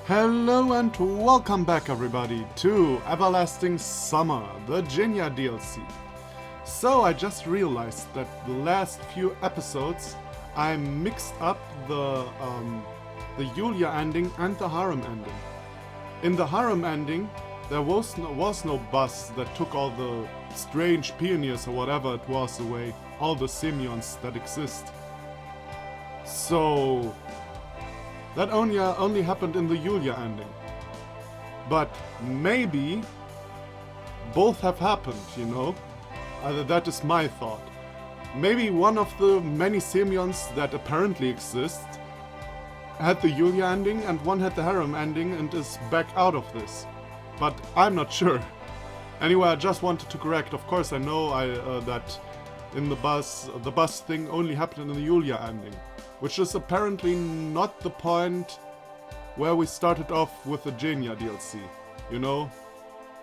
Hello and welcome back everybody to Everlasting Summer, the Zhenya DLC. So I just realized that the last few episodes I mixed up the Yulia ending and the harem ending. In the harem ending there was no bus that took all the strange pioneers or whatever it was away, all the Semyons that exist. So that only happened in the Yulia ending. But maybe both have happened, you know? That is my thought. Maybe one of the many Semyons that apparently exist had the Yulia ending and one had the harem ending and is back out of this. But I'm not sure. Anyway, I just wanted to correct. Of course I know that in the bus thing only happened in the Yulia ending. Which is apparently not the point where we started off with the Zhenya DLC. You know?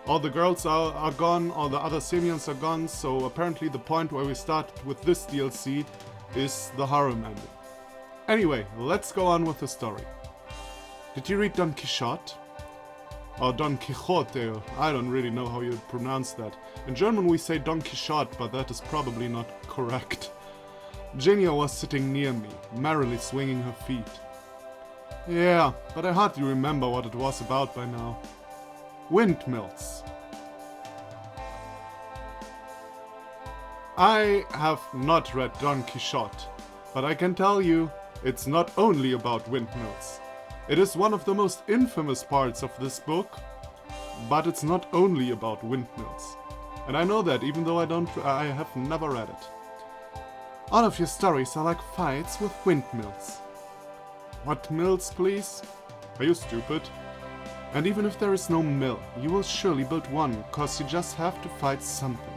All the girls are gone, all the other Semyons are gone, so apparently the point where we started with this DLC is the harem ending. Anyway, let's go on with the story. Did you read Don Quixote? Or Don Quixote, I don't really know how you pronounce that. In German we say Don Quixote, but that is probably not correct. Zhenya was sitting near me, merrily swinging her feet. Yeah, but I hardly remember what it was about by now. Windmills. I have not read Don Quixote, but I can tell you, it's not only about windmills. It is one of the most infamous parts of this book, but it's not only about windmills. And I know that even though I have never read it. All of your stories are like fights with windmills. What mills, please? Are you stupid? And even if there is no mill, you will surely build one, cause you just have to fight something.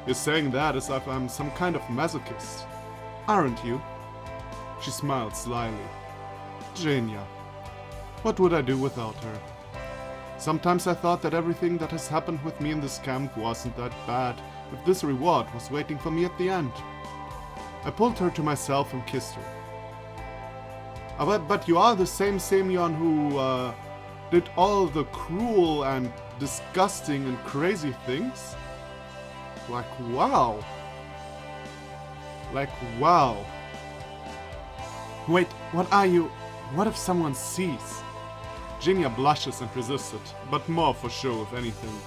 You're saying that as if I'm some kind of masochist, aren't you? She smiled slyly. Zhenya. What would I do without her? Sometimes I thought that everything that has happened with me in this camp wasn't that bad, if this reward was waiting for me at the end. I pulled her to myself and kissed her. But you are the same Semyon who did all the cruel and disgusting and crazy things? Like, wow. Like, wow. Wait, what are you? What if someone sees? Zhenya blushes and resists it, but more for show if anything.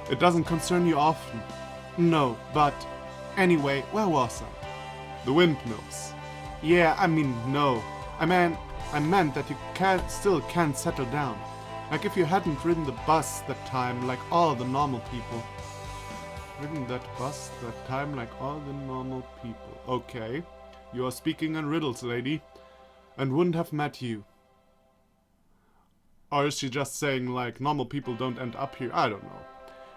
It doesn't concern you often. No, but anyway, where was I? The windmills. Yeah, I mean, no. I meant that you still can't settle down. Like if you hadn't ridden the bus that time like all the normal people. Ridden that bus that time like all the normal people. Okay. You are speaking in riddles, lady. And wouldn't have met you. Or is she just saying like normal people don't end up here? I don't know.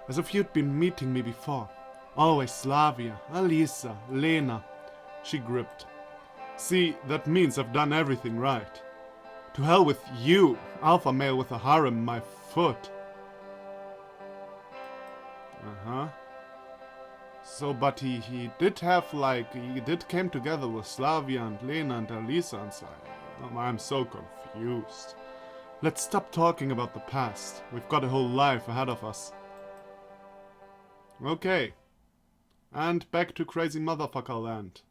As if you'd been meeting me before. Always Slavia, Alisa, Lena. She gripped. See, that means I've done everything right. To hell with you, alpha male with a harem, my foot. Uh-huh. So, but he did have, like, he did came together with Slavia and Lena and Alisa and so I'm so confused. Let's stop talking about the past. We've got a whole life ahead of us. Okay. And back to crazy motherfucker land.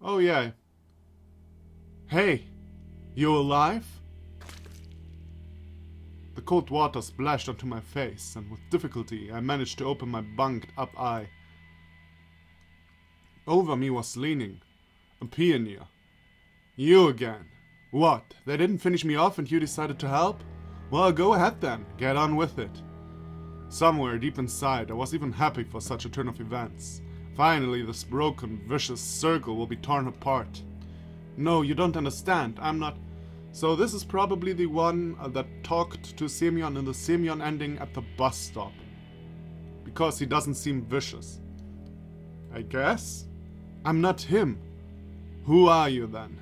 Oh yeah. Hey, you alive? The cold water splashed onto my face, and with difficulty I managed to open my bunged up eye. Over me was leaning a pioneer. You again. What, they didn't finish me off and you decided to help? Well, go ahead then, get on with it. Somewhere deep inside I was even happy for such a turn of events. Finally, this broken, vicious circle will be torn apart. No, you don't understand. I'm not... So this is probably the one that talked to Semyon in the Semyon ending at the bus stop. Because he doesn't seem vicious. I guess? I'm not him. Who are you then?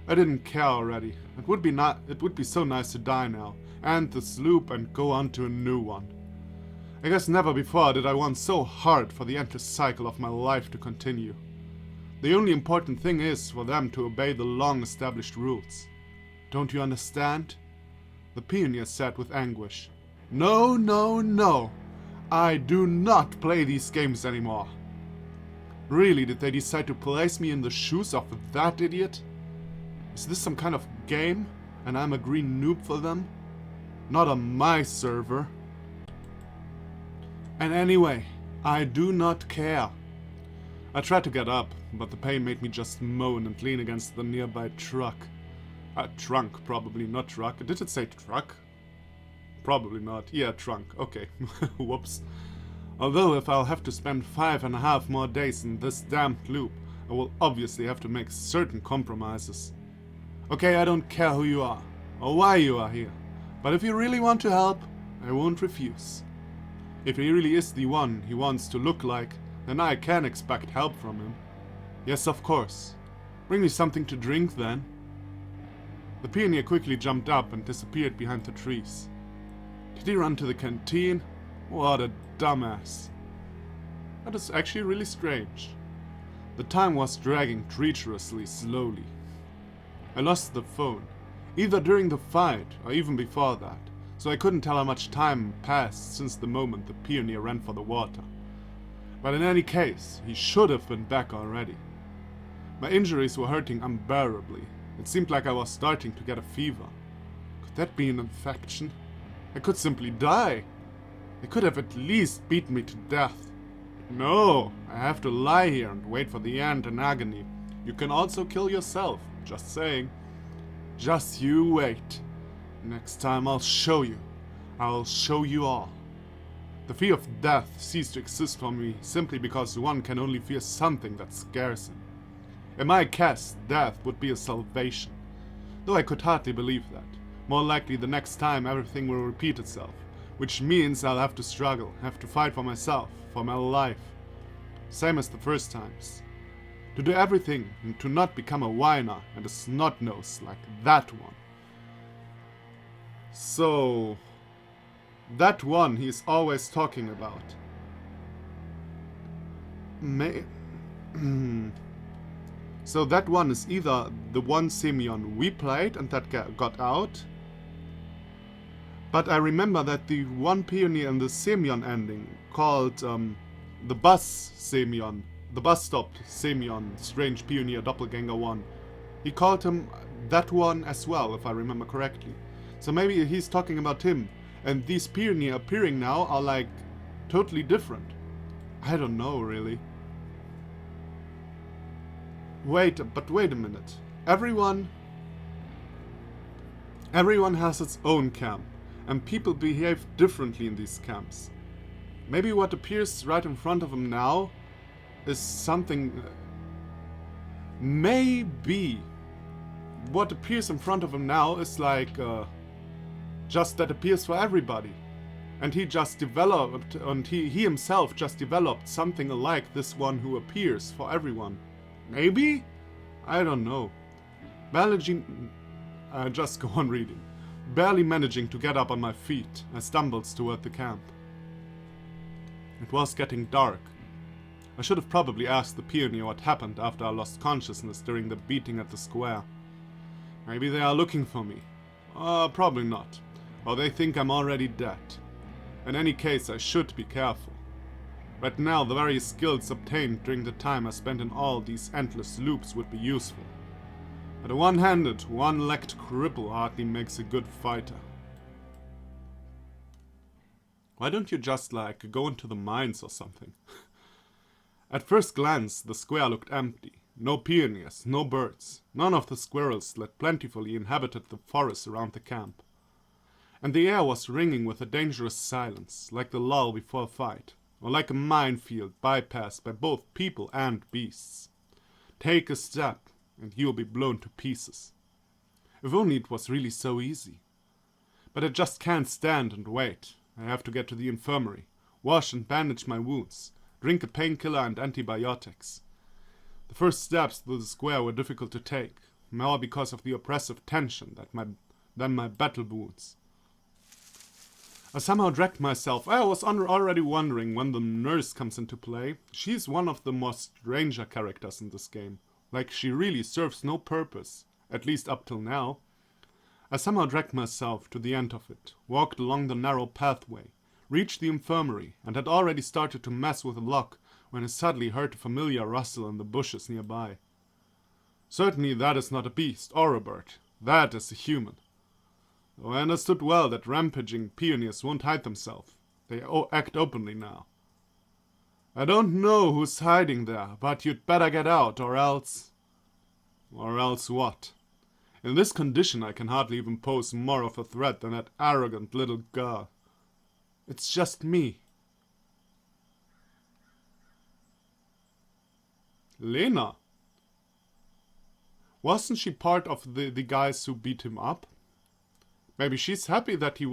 I didn't care already. It would be so nice to die now. End the sloop and go on to a new one. I guess never before did I want so hard for the endless cycle of my life to continue. The only important thing is for them to obey the long-established rules. Don't you understand? The pioneer said with anguish. No, no, no. I do not play these games anymore. Really, did they decide to place me in the shoes of that idiot? Is this some kind of game, and I'm a green noob for them? Not on my server. And anyway, I do not care. I tried to get up, but the pain made me just moan and lean against the nearby truck. Trunk, probably, not truck. Did it say truck? Probably not. Yeah, trunk. Okay. Whoops. Although if I'll have to spend 5.5 more days in this damned loop, I will obviously have to make certain compromises. Okay, I don't care who you are, or why you are here, but if you really want to help, I won't refuse. If he really is the one he wants to look like, then I can expect help from him. Yes, of course. Bring me something to drink then. The pioneer quickly jumped up and disappeared behind the trees. Did he run to the canteen? What a dumbass. That is actually really strange. The time was dragging treacherously slowly. I lost the phone, either during the fight or even before that, so I couldn't tell how much time passed since the moment the pioneer ran for the water. But in any case, he should have been back already. My injuries were hurting unbearably. It seemed like I was starting to get a fever. Could that be an infection? I could simply die. They could have at least beaten me to death. No, I have to lie here and wait for the end in agony. You can also kill yourself, just saying. Just you wait. Next time I'll show you. I'll show you all. The fear of death ceased to exist for me simply because one can only fear something that scares him. In my case, death would be a salvation. Though I could hardly believe that. More likely the next time everything will repeat itself. Which means I'll have to struggle, have to fight for myself, for my life. Same as the first times. To do everything and to not become a whiner and a snot-nose like that one. So, that one he's always talking about. So that one is either the one Semyon we played and that got out. But I remember that the one pioneer in the Semyon ending called the bus Semyon, the bus stop Semyon, Strange Pioneer Doppelganger 1. He called him that one as well, if I remember correctly. So maybe he's talking about him, and these pioneer appearing now are like totally different. I don't know really. Wait a minute. Everyone has its own camp. And people behave differently in these camps. Maybe what appears right in front of him now is something... Maybe what appears in front of him now is like... just that appears for everybody. And he just developed, and he himself just developed something like this one who appears for everyone. Maybe? I don't know. Just go on reading. Barely managing to get up on my feet, I stumbled toward the camp. It was getting dark. I should have probably asked the pioneer what happened after I lost consciousness during the beating at the square. Maybe they are looking for me. Probably not. Or they think I'm already dead. In any case, I should be careful. Right now, the various skills obtained during the time I spent in all these endless loops would be useful. But a one-handed, one-legged cripple hardly makes a good fighter. Why don't you just, go into the mines or something? At first glance, the square looked empty. No pioneers, no birds. None of the squirrels that plentifully inhabited the forest around the camp. And the air was ringing with a dangerous silence, like the lull before a fight, or like a minefield bypassed by both people and beasts. Take a step, and you'll be blown to pieces. If only it was really so easy. But I just can't stand and wait. I have to get to the infirmary, wash and bandage my wounds, drink a painkiller and antibiotics. The first steps through the square were difficult to take, more because of the oppressive tension than my battle wounds. I somehow dragged myself. I was already wondering when the nurse comes into play. She's one of the more stranger characters in this game. Like, she really serves no purpose, at least up till now. I somehow dragged myself to the end of it, walked along the narrow pathway, reached the infirmary, and had already started to mess with the lock when I suddenly heard a familiar rustle in the bushes nearby. Certainly that is not a beast or a bird. That is a human. Though I understood well that rampaging pioneers won't hide themselves. They act openly now. I don't know who's hiding there, but you'd better get out, or else... Or else what? In this condition I can hardly even pose more of a threat than that arrogant little girl. It's just me. Lena? Wasn't she part of the guys who beat him up? Maybe she's happy that he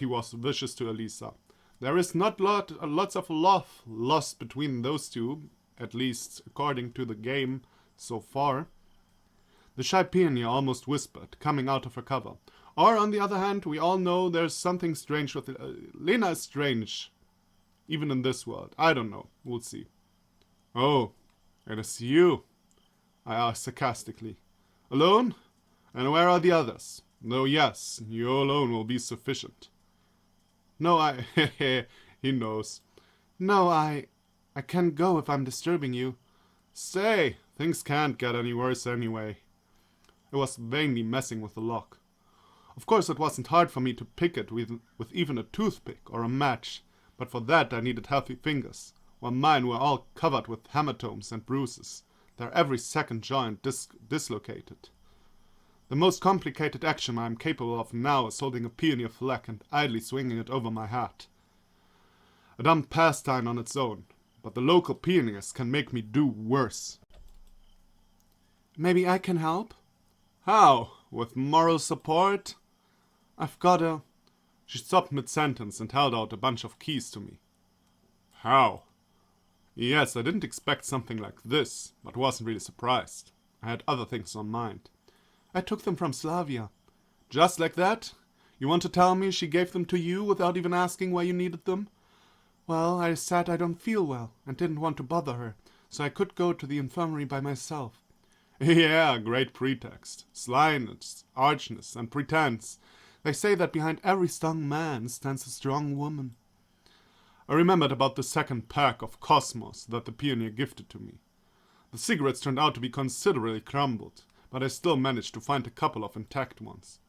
was vicious to Elisa. There is not lots of love lost between those two, at least according to the game so far. The shy pioneer almost whispered, coming out of her cover. Or, on the other hand, we all know there's something strange with Lena is strange. Even in this world. I don't know. We'll see. Oh, it is you, I asked sarcastically. Alone? And where are the others? Though yes, you alone will be sufficient. No, he knows. No, I can't go if I'm disturbing you. Say, things can't get any worse anyway. I was vainly messing with the lock. Of course it wasn't hard for me to pick it with even a toothpick or a match, but for that I needed healthy fingers, while mine were all covered with hematomes and bruises, their every second joint dislocated. The most complicated action I am capable of now is holding a pioneer flag and idly swinging it over my head. A dumb pastime on its own, but the local pioneers can make me do worse. Maybe I can help? How? With moral support? I've got a... She stopped mid-sentence and held out a bunch of keys to me. How? Yes, I didn't expect something like this, but wasn't really surprised. I had other things on mind. I took them from Slavia. Just like that? You want to tell me she gave them to you without even asking why you needed them? Well, I said I don't feel well and didn't want to bother her, so I could go to the infirmary by myself. Yeah, great pretext. Slyness, archness, and pretense. They say that behind every strong man stands a strong woman. I remembered about the second pack of Cosmos that the pioneer gifted to me. The cigarettes turned out to be considerably crumbled, but I still managed to find a couple of intact ones.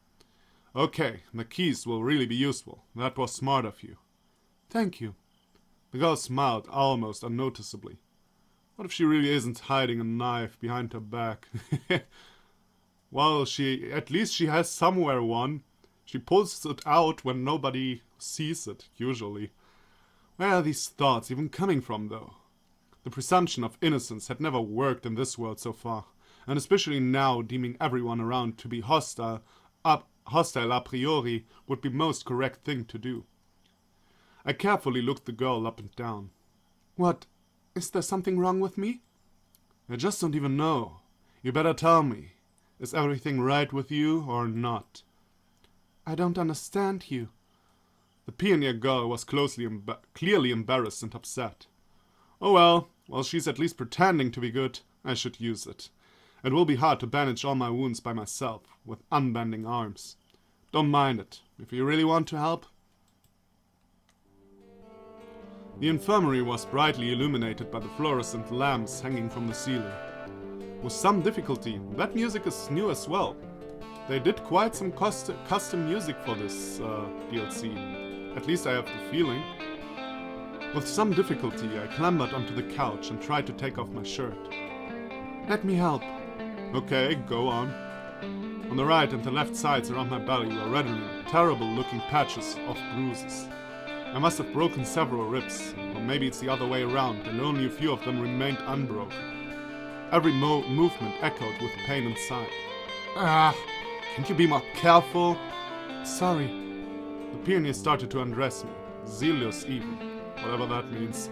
Okay, the keys will really be useful. That was smart of you. Thank you. The girl smiled almost unnoticeably. What if she really isn't hiding a knife behind her back? Well, at least she has somewhere one. She pulls it out when nobody sees it, usually. Where are these thoughts even coming from, though? The presumption of innocence had never worked in this world so far, and especially now deeming everyone around to be hostile a priori would be most correct thing to do. I carefully looked the girl up and down. What? Is there something wrong with me? I just don't even know. You better tell me. Is everything right with you or not? I don't understand you. The pioneer girl was clearly embarrassed and upset. Oh well, she's at least pretending to be good. I should use it. It will be hard to bandage all my wounds by myself, with unbending arms. Don't mind it, if you really want to help. The infirmary was brightly illuminated by the fluorescent lamps hanging from the ceiling. With some difficulty, that music is new as well. They did quite some custom music for this DLC. At least I have the feeling. With some difficulty, I clambered onto the couch and tried to take off my shirt. Let me help. Okay, go on. On the right and the left sides around my belly were reddening, terrible-looking patches of bruises. I must have broken several ribs, or maybe it's the other way around, and only a few of them remained unbroken. Every movement echoed with pain inside. Can't you be more careful? Sorry. The pioneer started to undress me, zealous even, whatever that means.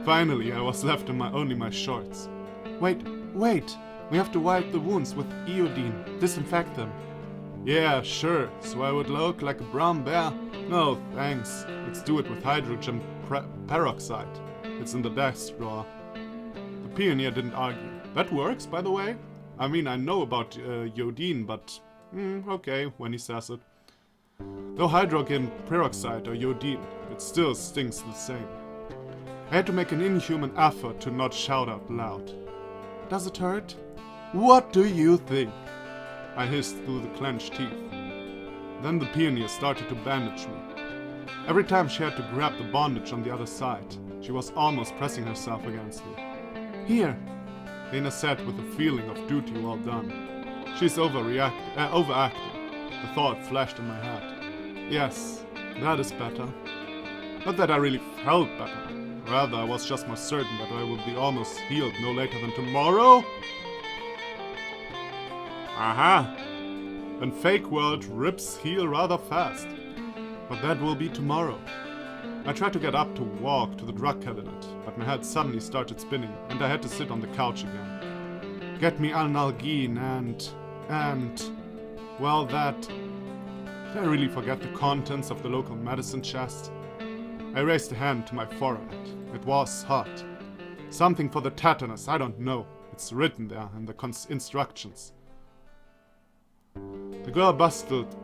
Finally, I was left in only my shorts. Wait! We have to wipe the wounds with iodine, disinfect them. Yeah, sure, so I would look like a brown bear? No, thanks. Let's do it with hydrogen peroxide. It's in the desk drawer. The pioneer didn't argue. That works, by the way. I mean, I know about iodine, but Okay, when he says it. Though hydrogen peroxide or iodine, it still stings the same. I had to make an inhuman effort to not shout out loud. Does it hurt? What do you think? I hissed through the clenched teeth. Then the pioneer started to bandage me. Every time she had to grab the bondage on the other side, she was almost pressing herself against me. Here, Lena said with a feeling of duty well done. She's overacting. The thought flashed in my head. Yes, that is better. Not that I really felt better. Rather, I was just more certain that I would be almost healed no later than tomorrow. Aha! In fake world, rips heal rather fast. But that will be tomorrow. I tried to get up to walk to the drug cabinet, but my head suddenly started spinning and I had to sit on the couch again. Get me analgin and... well, that... Did I really forget the contents of the local medicine chest? I raised a hand to my forehead. It was hot. Something for the tetanus, I don't know. It's written there in the instructions. The girl bustled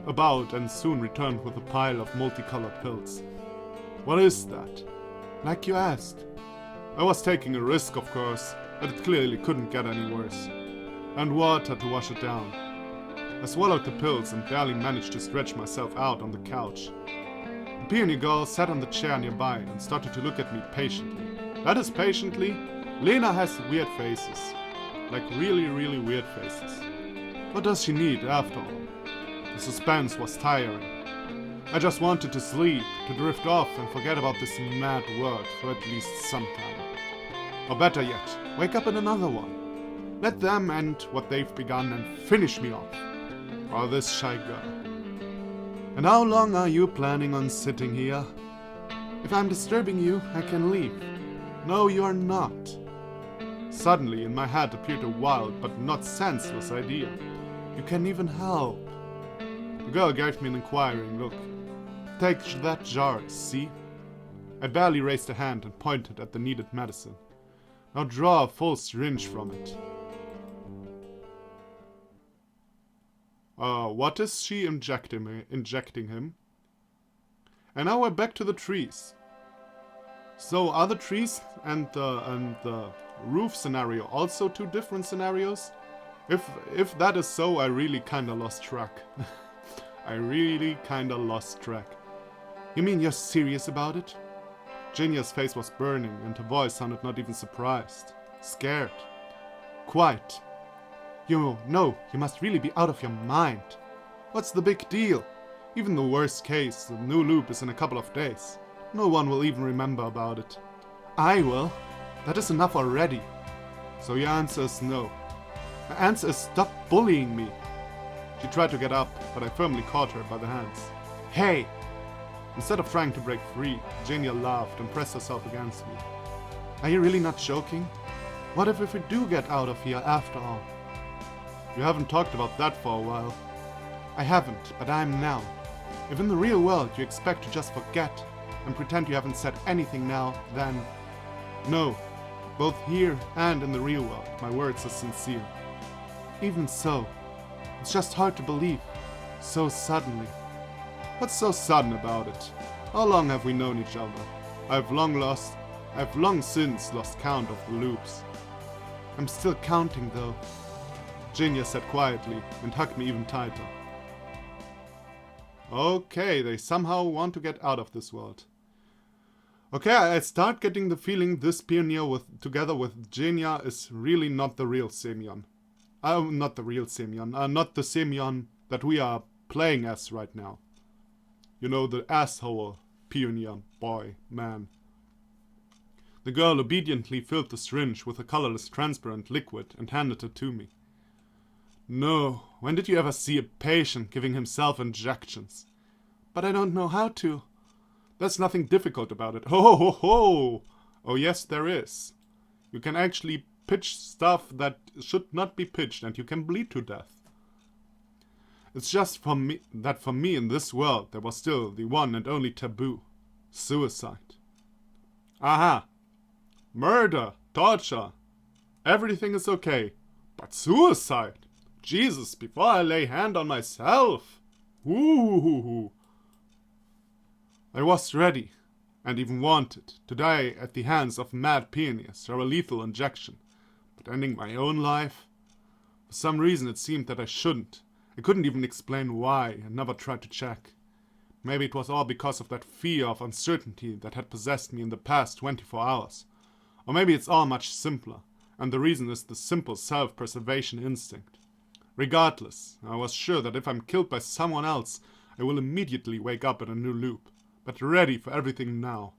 about and soon returned with a pile of multicolored pills. What is that? Like you asked. I was taking a risk, of course, but it clearly couldn't get any worse. And water to wash it down. I swallowed the pills and barely managed to stretch myself out on the couch. The peony girl sat on the chair nearby and started to look at me patiently. That is patiently. Lena has weird faces. Like really, really weird faces. What does she need, after all? The suspense was tiring. I just wanted to sleep, to drift off and forget about this mad world for at least some time. Or better yet, wake up in another one. Let them end what they've begun and finish me off. Or this shy girl. And how long are you planning on sitting here? If I'm disturbing you, I can leave. No, you are not. Suddenly, in my head appeared a wild but not senseless idea. You can even help. The girl gave me an inquiring look. Take that jar, see? I barely raised a hand and pointed at the needed medicine. Now draw a full syringe from it. What is she injecting him? And now we're back to the trees. So are the trees and the roof scenario also two different scenarios? If that is so, I really kinda lost track. I really kinda lost track. You mean you're serious about it? Zhenya's face was burning and her voice sounded not even surprised. Scared. Quite. You must really be out of your mind. What's the big deal? Even the worst case, the new loop is in a couple of days. No one will even remember about it. I will. That is enough already. So your answer is no. My answer is stop bullying me. She tried to get up, but I firmly caught her by the hands. Hey! Instead of trying to break free, Zhenya laughed and pressed herself against me. Are you really not joking? What if we do get out of here after all? You haven't talked about that for a while. I haven't, but I am now. If in the real world you expect to just forget and pretend you haven't said anything now, then... No. Both here and in the real world, my words are sincere. Even so, it's just hard to believe. So suddenly. What's so sudden about it? How long have we known each other? I've long since lost count of the loops. I'm still counting though. Zhenya said quietly and hugged me even tighter. Okay, they somehow want to get out of this world. Okay, I start getting the feeling this pioneer together with Zhenya is really not the real Semyon. Not the real Semyon. Not the Semyon that we are playing as right now. You know, the asshole pioneer boy, man. The girl obediently filled the syringe with a colorless transparent liquid and handed it to me. No, when did you ever see a patient giving himself injections? But I don't know how to. There's nothing difficult about it. Ho ho ho ho! Oh yes, there is. You can actually pitch stuff that should not be pitched and you can bleed to death. It's just for me in this world there was still the one and only taboo. Suicide. Aha! Murder, torture, everything is okay. But suicide? Jesus, before I lay hand on myself. Ooh. I was ready, and even wanted, to die at the hands of mad pioneers or a lethal injection. But ending my own life? For some reason it seemed that I shouldn't. I couldn't even explain why, and never tried to check. Maybe it was all because of that fear of uncertainty that had possessed me in the past 24 hours. Or maybe it's all much simpler, and the reason is the simple self-preservation instinct. Regardless, I was sure that if I'm killed by someone else, I will immediately wake up in a new loop, but ready for everything now.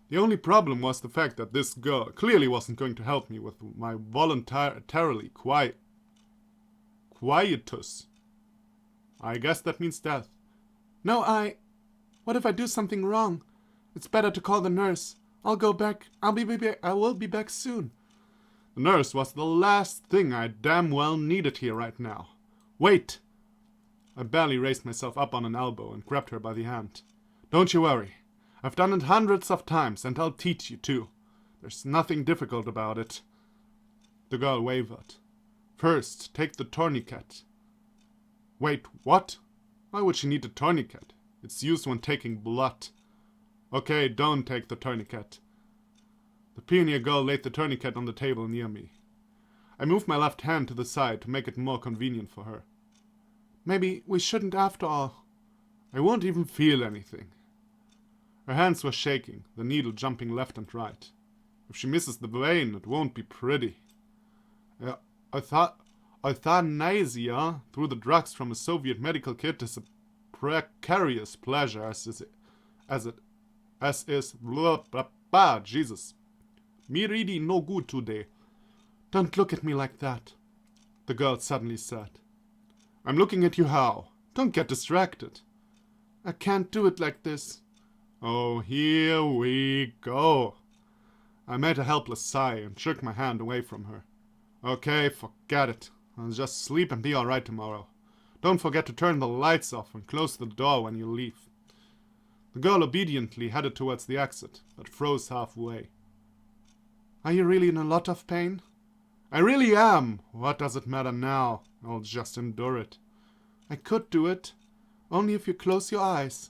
The only problem was the fact that this girl clearly wasn't going to help me with my voluntarily quietus. I guess that means death. No, what if I do something wrong? It's better to call the nurse. I'll go back. I will be back soon. The nurse was the last thing I damn well needed here right now. Wait! I barely raised myself up on an elbow and grabbed her by the hand. Don't you worry. I've done it hundreds of times, and I'll teach you too. There's nothing difficult about it. The girl wavered. First, take the tourniquet. Wait, what? Why would she need a tourniquet? It's used when taking blood. Okay, don't take the tourniquet. The pioneer girl laid the tourniquet on the table near me. I moved my left hand to the side to make it more convenient for her. Maybe we shouldn't after all. I won't even feel anything. Her hands were shaking, the needle jumping left and right. If she misses the vein, it won't be pretty. Euthanasia through the drugs from a Soviet medical kit is a precarious pleasure as is blah blah blah. Jesus. Me really no good today. Don't look at me like that, the girl suddenly said. I'm looking at you how? Don't get distracted. I can't do it like this. Oh, here we go. I made a helpless sigh and shook my hand away from her. Okay, forget it. I'll just sleep and be alright tomorrow. Don't forget to turn the lights off and close the door when you leave. The girl obediently headed towards the exit, but froze halfway. Are you really in a lot of pain? I really am. What does it matter now? I'll just endure it. I could do it. Only if you close your eyes.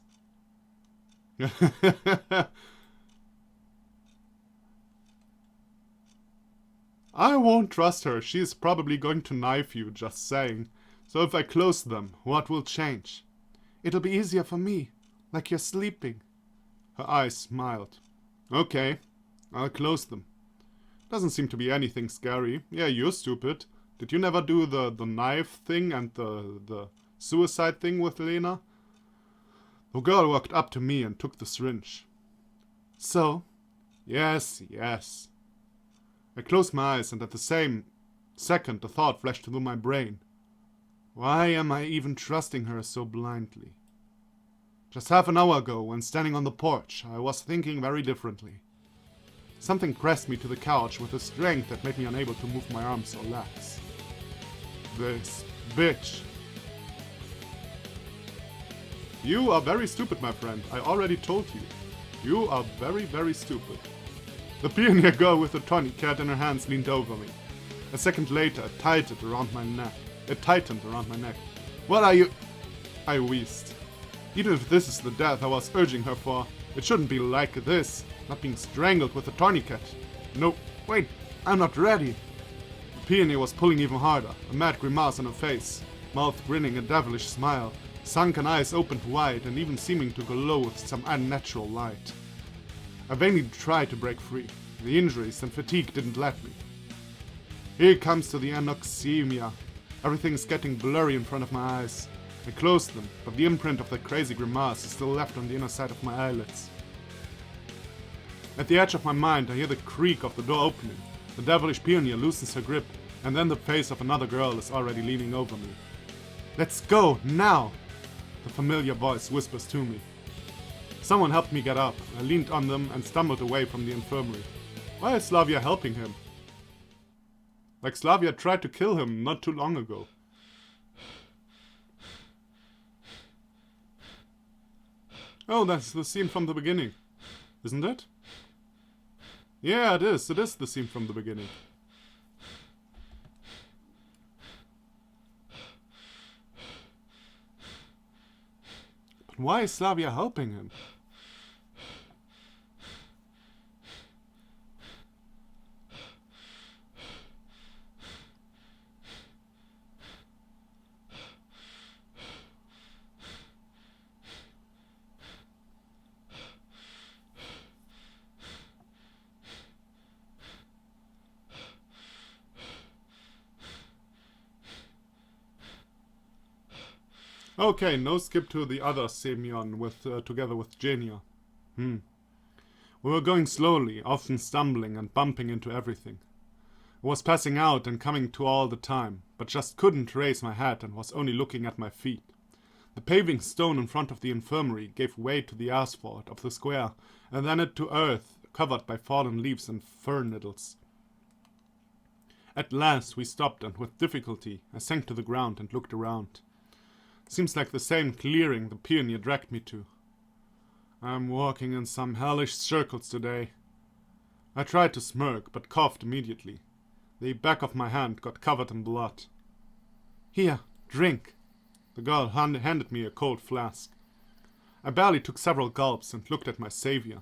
I won't trust her. She's probably going to knife you, just saying. So if I close them, what will change? It'll be easier for me, like you're sleeping. Her eyes smiled. Okay, I'll close them. Doesn't seem to be anything scary. Yeah, you're stupid. Did you never do the knife thing and the suicide thing with Lena? The girl walked up to me and took the syringe. So? Yes. I closed my eyes and at the same second the thought flashed through my brain. Why am I even trusting her so blindly? Just half an hour ago, when standing on the porch, I was thinking very differently. Something pressed me to the couch with a strength that made me unable to move my arms or legs. This bitch. You are very stupid, my friend. I already told you. You are very, very stupid. The pioneer girl with the tourniquet in her hands leaned over me. A second later, it tightened around my neck. What are you... I wheezed. Even if this is the death I was urging her for, it shouldn't be like this. Not being strangled with a tourniquet. No, wait, I'm not ready. The pioneer was pulling even harder, a mad grimace on her face, mouth grinning a devilish smile, sunken eyes opened wide and even seeming to glow with some unnatural light. I vainly tried to break free. The injuries and fatigue didn't let me. Here comes to the anoxemia. Everything's getting blurry in front of my eyes. I closed them, but the imprint of that crazy grimace is still left on the inner side of my eyelids. At the edge of my mind, I hear the creak of the door opening. The devilish pioneer loosens her grip, and then the face of another girl is already leaning over me. Let's go, now! The familiar voice whispers to me. Someone helped me get up. I leaned on them and stumbled away from the infirmary. Why is Slavia helping him? Like Slavia tried to kill him not too long ago. Oh, that's the scene from the beginning. Isn't it? Yeah, it is. It is the scene from the beginning. Why is Slavia helping him? Okay, no skip to the other Semyon together with Zhenya. We were going slowly, often stumbling and bumping into everything. I was passing out and coming to all the time, but just couldn't raise my head and was only looking at my feet. The paving stone in front of the infirmary gave way to the asphalt of the square, and then it to earth, covered by fallen leaves and fir needles. At last we stopped, and with difficulty I sank to the ground and looked around. Seems like the same clearing the pioneer dragged me to. I'm walking in some hellish circles today. I tried to smirk, but coughed immediately. The back of my hand got covered in blood. Here, drink. The girl handed me a cold flask. I barely took several gulps and looked at my savior.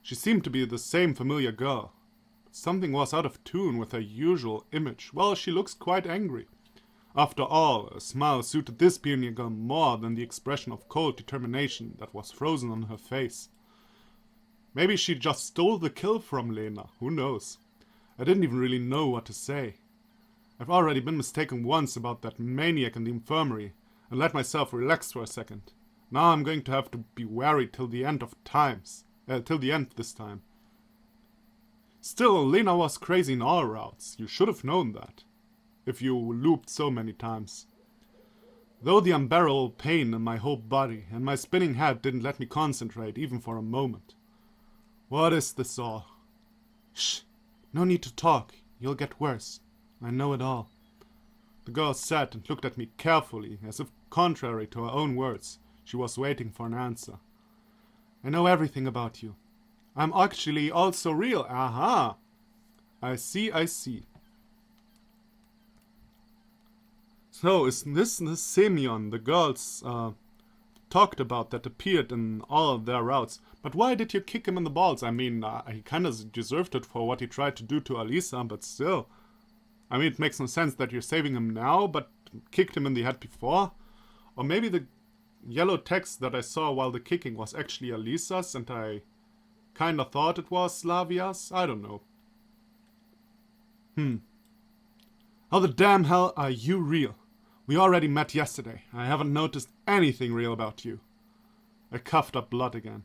She seemed to be the same familiar girl. Something was out of tune with her usual image. Well, she looks quite angry. After all, a smile suited this pioneer girl more than the expression of cold determination that was frozen on her face. Maybe she just stole the kill from Lena, who knows? I didn't even really know what to say. I've already been mistaken once about that maniac in the infirmary, and let myself relax for a second. Now I'm going to have to be wary till the end this time. Still, Lena was crazy in all routes. You should have known that, if you looped so many times. Though the unbearable pain in my whole body and my spinning head didn't let me concentrate even for a moment. What is this all? Shh! No need to talk. You'll get worse. I know it all. The girl sat and looked at me carefully, as if, contrary to her own words, she was waiting for an answer. I know everything about you. I'm actually also real. Aha! I see. So, is this the Semyon the girls talked about that appeared in all of their routes? But why did you kick him in the balls? I mean, he kind of deserved it for what he tried to do to Alisa, but still. I mean, it makes no sense that you're saving him now, but kicked him in the head before. Or maybe the yellow text that I saw while the kicking was actually Alisa's, and I kinda thought it was Slavia's? I don't know. How the damn hell are you real? We already met yesterday. I haven't noticed anything real about you. I coughed up blood again.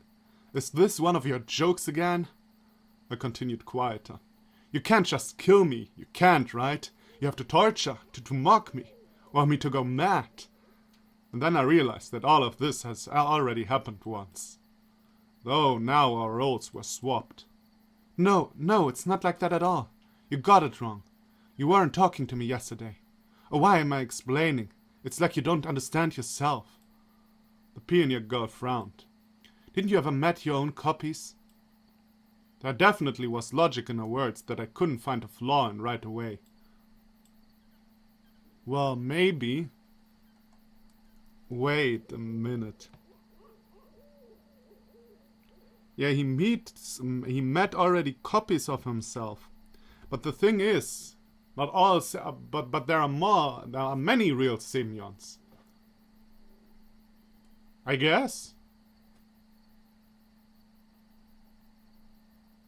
Is this one of your jokes again? I continued quieter. You can't just kill me. You can't, right? You have to torture, to mock me, want me to go mad. And then I realized that all of this has already happened once. Though now our roles were swapped. No, it's not like that at all. You got it wrong. You weren't talking to me yesterday. Oh, why am I explaining? It's like you don't understand yourself. The pioneer girl frowned. Didn't you ever met your own copies? There definitely was logic in her words that I couldn't find a flaw in right away. Well, maybe. Wait a minute. Yeah, he met already copies of himself. But the thing is, not all, but there are many real Semyons. I guess.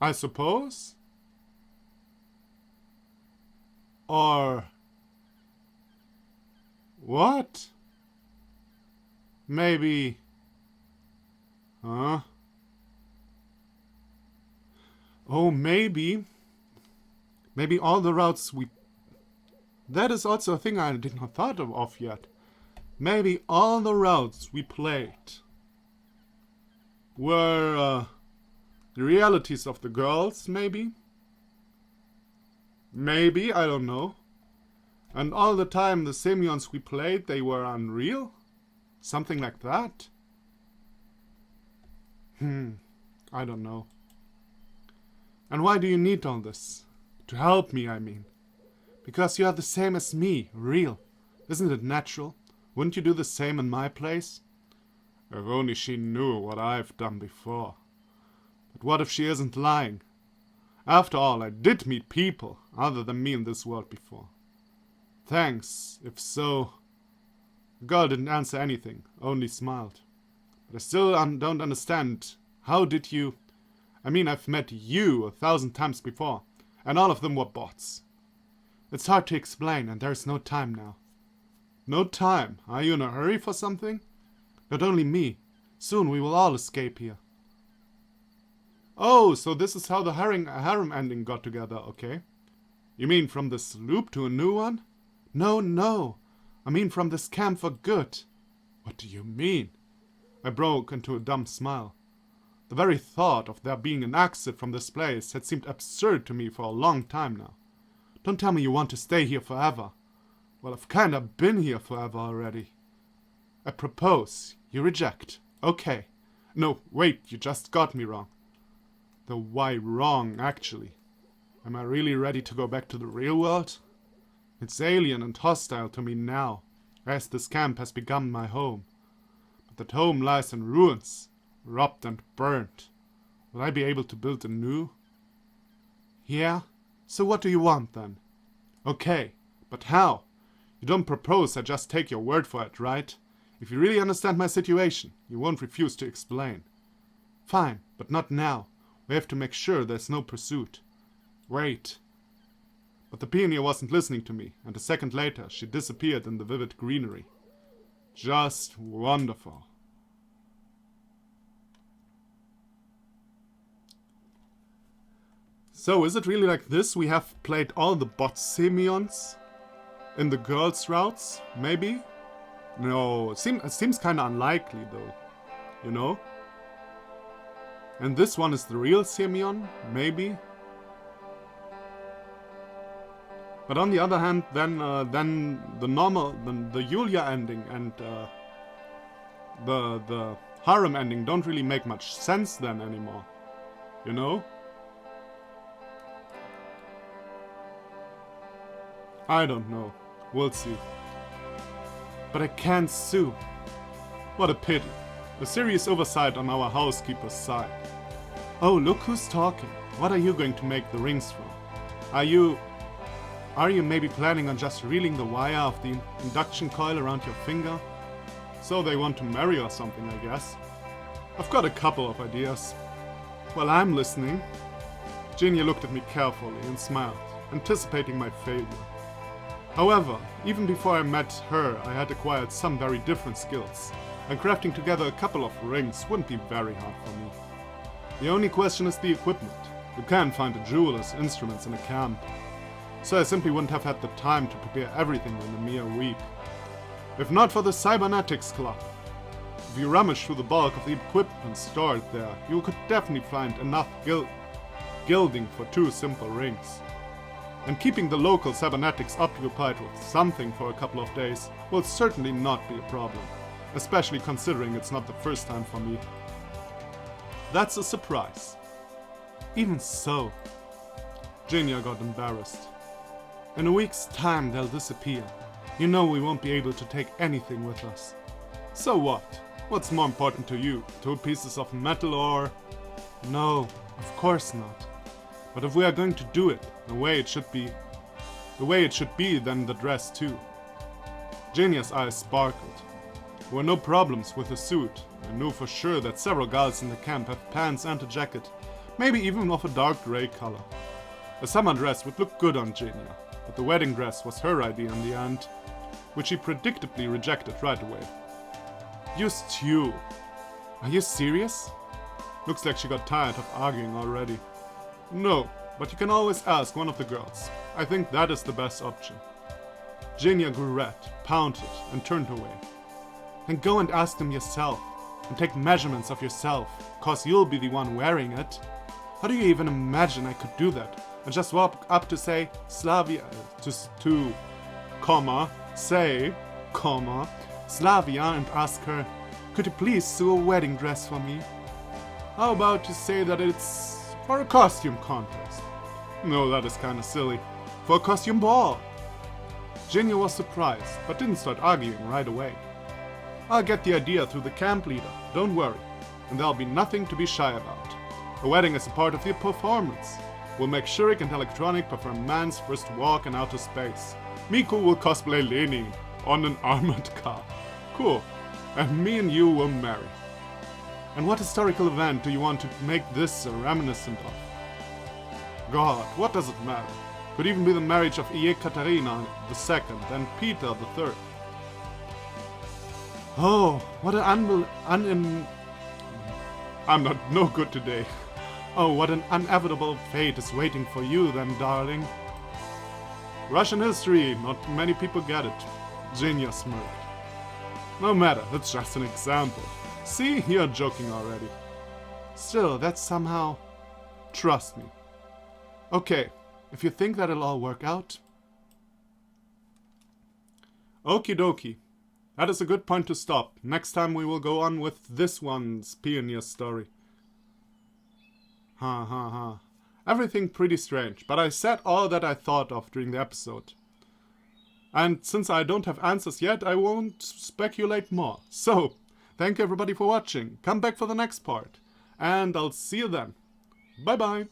I suppose. Or what? Maybe. Huh? Oh, maybe all the routes we... That is also a thing I did not thought of yet. Maybe all the routes we played were the realities of the girls, maybe? Maybe, I don't know. And all the time the Semyons we played, they were unreal? Something like that? I don't know. And why do you need all this? To help me, I mean. Because you are the same as me, real. Isn't it natural? Wouldn't you do the same in my place? If only she knew what I've done before. But what if she isn't lying? After all, I did meet people other than me in this world before. Thanks, if so. The girl didn't answer anything, only smiled. But I still don't understand. How did you... I mean, I've met you 1,000 times before, and all of them were bots. It's hard to explain, and there's no time now. No time? Are you in a hurry for something? Not only me. Soon we will all escape here. Oh, so this is how the harem ending got together, okay. You mean from this loop to a new one? No. I mean from this camp for good. What do you mean? I broke into a dumb smile. The very thought of there being an exit from this place had seemed absurd to me for a long time now. Don't tell me you want to stay here forever. Well, I've kinda been here forever already. I propose. You reject. Okay. No, wait, you just got me wrong. Though why wrong, actually? Am I really ready to go back to the real world? It's alien and hostile to me now, as this camp has become my home. But that home lies in ruins, robbed and burned. Will I be able to build a new? Yeah? So what do you want then? Okay, but how? You don't propose I just take your word for it, right? If you really understand my situation, you won't refuse to explain. Fine, but not now. We have to make sure there's no pursuit. Wait. But the pioneer wasn't listening to me, and a second later she disappeared in the vivid greenery. Just wonderful. So, is it really like this? We have played all the bot Simeons in the girls' routes, maybe? No, it seems kinda unlikely though, you know? And this one is the real Simeon, maybe? But on the other hand, then the Julia ending and the harem ending don't really make much sense then anymore, you know? I don't know. We'll see. But I can't sue. What a pity. A serious oversight on our housekeeper's side. Oh, look who's talking. What are you going to make the rings from? Are you maybe planning on just reeling the wire of the induction coil around your finger? So they want to marry or something, I guess. I've got a couple of ideas. Well, I'm listening. Zhenya looked at me carefully and smiled, anticipating my failure. However, even before I met her, I had acquired some very different skills, and crafting together a couple of rings wouldn't be very hard for me. The only question is the equipment. You can't find a jeweler's instruments in a camp, so I simply wouldn't have had the time to prepare everything in a mere week. If not for the Cybernetics Club. If you rummage through the bulk of the equipment stored there, you could definitely find enough gilding for 2 simple rings. And keeping the local cybernetics occupied with something for a couple of days will certainly not be a problem, especially considering it's not the first time for me. That's a surprise. Even so, Zhenya got embarrassed. In a week's time they'll disappear. You know we won't be able to take anything with us. So what? What's more important to you? 2 pieces of metal or... No, of course not. But if we are going to do it the way it should be, then the dress too. Zhenya's eyes sparkled. There were no problems with the suit. I knew for sure that several girls in the camp have pants and a jacket, maybe even of a dark grey color. A summer dress would look good on Zhenya, but the wedding dress was her idea in the end, which she predictably rejected right away. You stew. Are you serious? Looks like she got tired of arguing already. No, but you can always ask one of the girls. I think that is the best option. Zhenya grew red, pouted, and turned away. Then go and ask them yourself, and take measurements of yourself, cause you'll be the one wearing it. How do you even imagine I could do that? And just walk up to say, Slavia, Slavia, and ask her, could you please sew a wedding dress for me? How about you say that it's for a costume contest? No, that is kinda silly. For a costume ball. Zhenya was surprised, but didn't start arguing right away. I'll get the idea through the camp leader, don't worry, and there'll be nothing to be shy about. A wedding is a part of the performance. We'll make Shurik and Electronic perform man's first walk in outer space. Miku will cosplay Lenin on an armored car. Cool. And me and you will marry. And what historical event do you want to make this reminiscent of? God, what does it matter? Could even be the marriage of Ekaterina II and Peter III. Oh, what an I'm not no good today. Oh, what an inevitable fate is waiting for you then, darling. Russian history, not many people get it. Zhenya smirked. No matter, it's just an example. See, you're joking already. Still, that's somehow... Trust me. Okay, if you think that it'll all work out... Okie dokie. That is a good point to stop. Next time we will go on with this one's pioneer story. Ha ha ha. Everything pretty strange, but I said all that I thought of during the episode. And since I don't have answers yet, I won't speculate more. So, thank you everybody for watching. Come back for the next part. And I'll see you then. Bye bye.